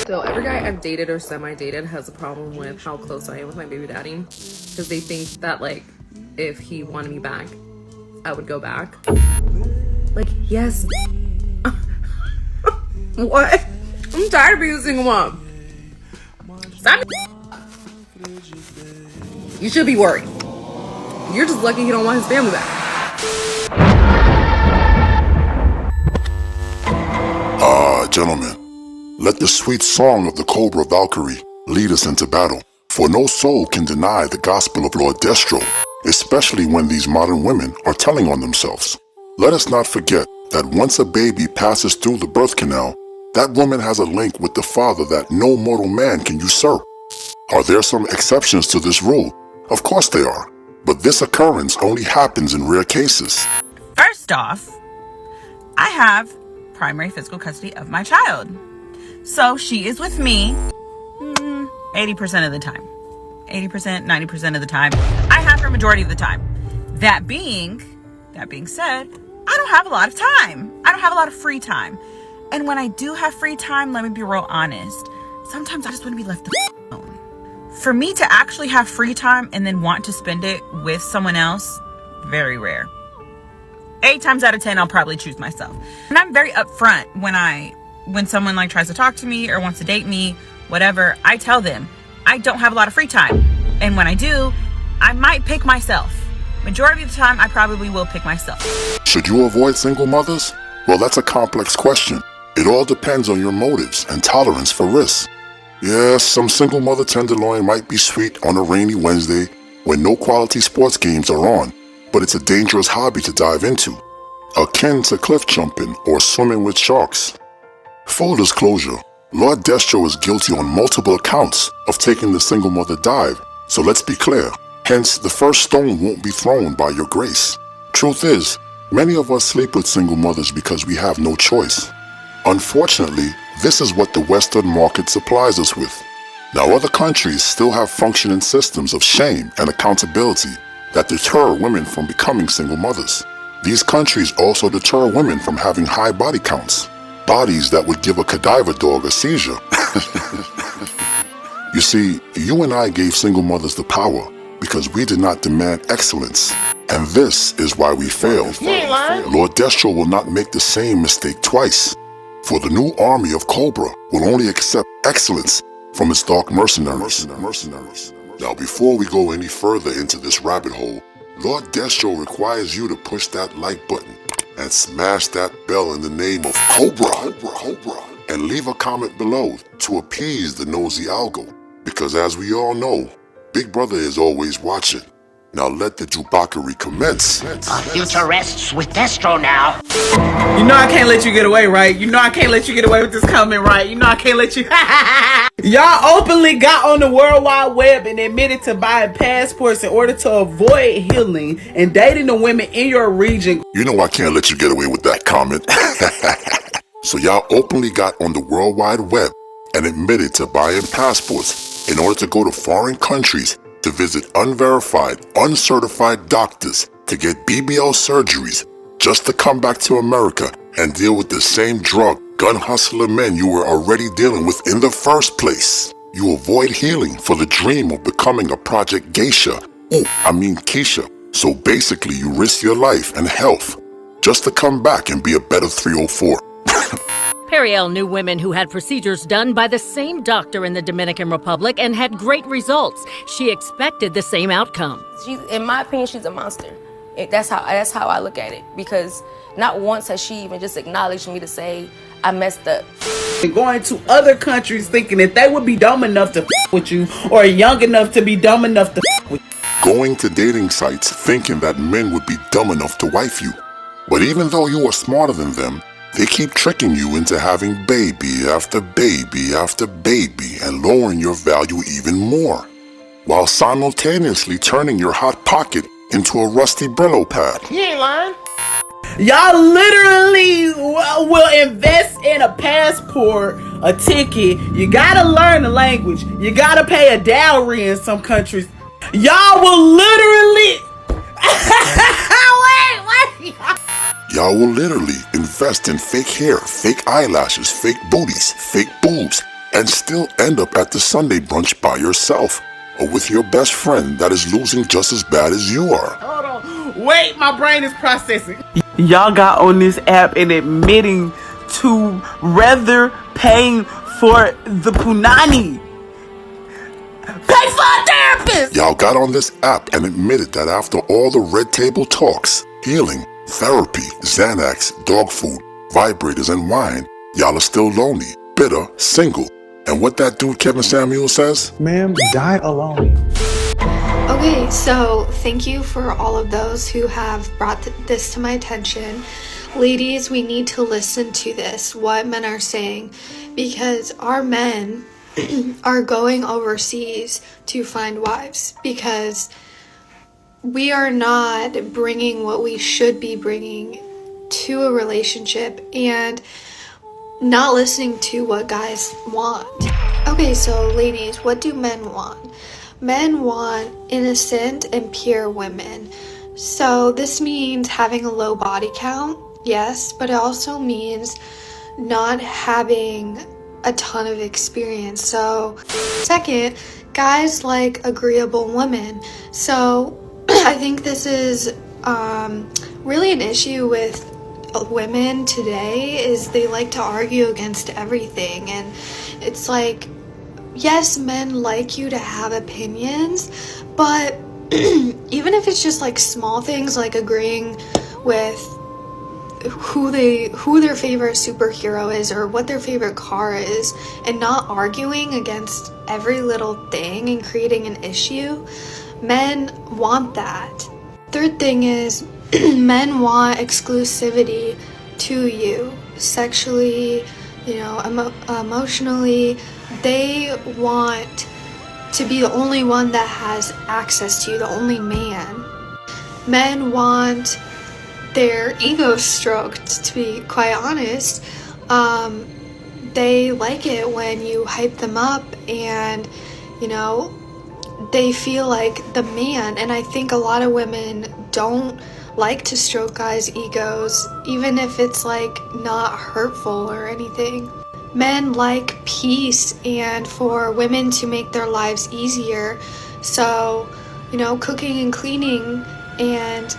So every guy I've dated or semi-dated has a problem with how close I am with my baby daddy, because they think that like if he wanted me back, I would go back. Like, yes. What? I'm tired of being a single mom. Stop. You should be worried. You're just lucky he don't want his family back. Gentlemen, let the sweet song of the Cobra Valkyrie lead us into battle, for no soul can deny the gospel of Lord Destro, especially when these modern women are telling on themselves. Let us not forget that once a baby passes through the birth canal, that woman has a link with the Father that no mortal man can usurp. Are there some exceptions to this rule? Of course there are, but this occurrence only happens in rare cases. First off, I have primary physical custody of my child. So she is with me 80% of the time. 80%, 90% of the time. I have her majority of the time. That being said, I don't have a lot of time. I don't have a lot of free time. And when I do have free time, let me be real honest, sometimes I just want to be left alone. For me to actually have free time and then want to spend it with someone else, very rare. 8 times out of 10, I'll probably choose myself. And I'm very upfront when someone like tries to talk to me or wants to date me, whatever, I tell them I don't have a lot of free time. And when I do, I might pick myself. Majority of the time, I probably will pick myself. Should you avoid single mothers? Well, that's a complex question. It all depends on your motives and tolerance for risks. Yes, some single mother tenderloin might be sweet on a rainy Wednesday when no quality sports games are on, but it's a dangerous hobby to dive into, akin to cliff jumping or swimming with sharks. Full disclosure, Lord Destro is guilty on multiple accounts of taking the single mother dive, so let's be clear, hence the first stone won't be thrown by your grace. Truth is, many of us sleep with single mothers because we have no choice. Unfortunately, this is what the Western market supplies us with. Now other countries still have functioning systems of shame and accountability that deter women from becoming single mothers. These countries also deter women from having high body counts, bodies that would give a cadaver dog a seizure. You see, you and I gave single mothers the power because we did not demand excellence. And this is why we failed. Lord Destro will not make the same mistake twice. For the new army of Cobra will only accept excellence from its dark mercenaries. Now before we go any further into this rabbit hole, Lord Destro requires you to push that like button and smash that bell in the name of Cobra, and leave a comment below to appease the nosy algo, because as we all know, Big Brother is always watching. Now let the Jubakari commence. Our future rests with Destro now. You know I can't let you get away, right? You know I can't let you get away with this comment, right? You know I can't let you... Y'all openly got on the World Wide Web and admitted to buying passports in order to avoid healing and dating the women in your region. You know I can't let you get away with that comment. So y'all openly got on the World Wide Web and admitted to buying passports in order to go to foreign countries to visit unverified, uncertified doctors to get BBL surgeries just to come back to America and deal with the same drug gun hustler men you were already dealing with in the first place. You avoid healing for the dream of becoming a Project Geisha. Keisha. So basically you risk your life and health just to come back and be a better 304. Periel knew women who had procedures done by the same doctor in the Dominican Republic and had great results. She expected the same outcome. In my opinion, she's a monster. That's how I look at it, because not once has she even just acknowledged me to say I messed up. And going to other countries thinking that they would be dumb enough to with you or young enough to be dumb enough to with you. Going to dating sites thinking that men would be dumb enough to wife you. But even though you are smarter than them, they keep tricking you into having baby after baby after baby and lowering your value even more, while simultaneously turning your hot pocket into a rusty Brillo pad. You ain't lying. Y'all literally will invest in a passport, a ticket. You gotta learn the language. You gotta pay a dowry in some countries. Y'all will literally... Wait. Y'all will literally invest in fake hair, fake eyelashes, fake booties, fake boobs, and still end up at the Sunday brunch by yourself or with your best friend that is losing just as bad as you are. Hold on. Wait, my brain is processing. Y'all got on this app and admitting to rather paying for the punani. Pay for a therapist! Y'all got on this app and admitted that after all the red table talks, healing, therapy, Xanax, dog food, vibrators, and wine, y'all are still lonely, bitter, single. And what that dude Kevin Samuel says? Ma'am, die alone. Okay, so thank you for all of those who have brought this to my attention. Ladies, we need to listen to this, what men are saying, because our men are going overseas to find wives because we are not bringing what we should be bringing to a relationship and not listening to what guys want. Okay, so ladies, what do men want? Men want innocent and pure women. So this means having a low body count, yes, but it also means not having a ton of experience. So second, guys like agreeable women. So I think this is really an issue with women today is they like to argue against everything, and it's like, yes, men like you to have opinions, but even if it's just like small things like agreeing with who their favorite superhero is or what their favorite car is and not arguing against every little thing and creating an issue, men want that. Third thing is men want exclusivity to you sexually, emotionally. They want to be the only one that has access to you, the only man. Men want their ego stroked, to be quite honest. They like it when you hype them up and, they feel like the man. And I think a lot of women don't like to stroke guys' egos, even if it's like not hurtful or anything. Men like peace and for women to make their lives easier. So, cooking and cleaning and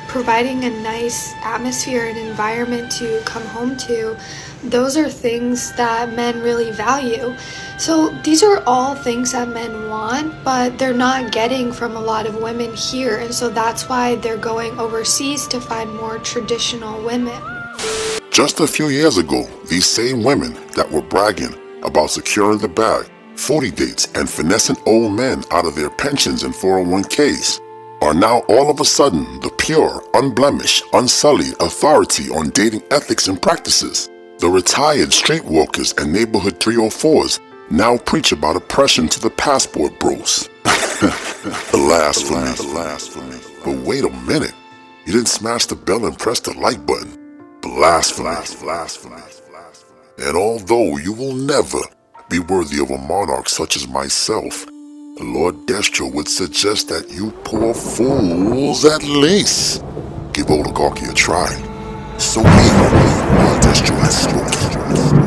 providing a nice atmosphere and environment to come home to, those are things that men really value. So these are all things that men want, but they're not getting from a lot of women here, and so that's why they're going overseas to find more traditional women. Just a few years ago, these same women that were bragging about securing the bag, 40 dates, and finessing old men out of their pensions and 401ks are now all of a sudden the pure, unblemished, unsullied authority on dating ethics and practices. The retired streetwalkers and neighborhood 304s now preach about oppression to the passport bros. Blasphemy. But wait a minute. You didn't smash the bell and press the like button. Blasphemy. And although you will never be worthy of a monarch such as myself, Lord Destro would suggest that you poor fools at least give oligarchy a try. So here, Lord Destro has spoken.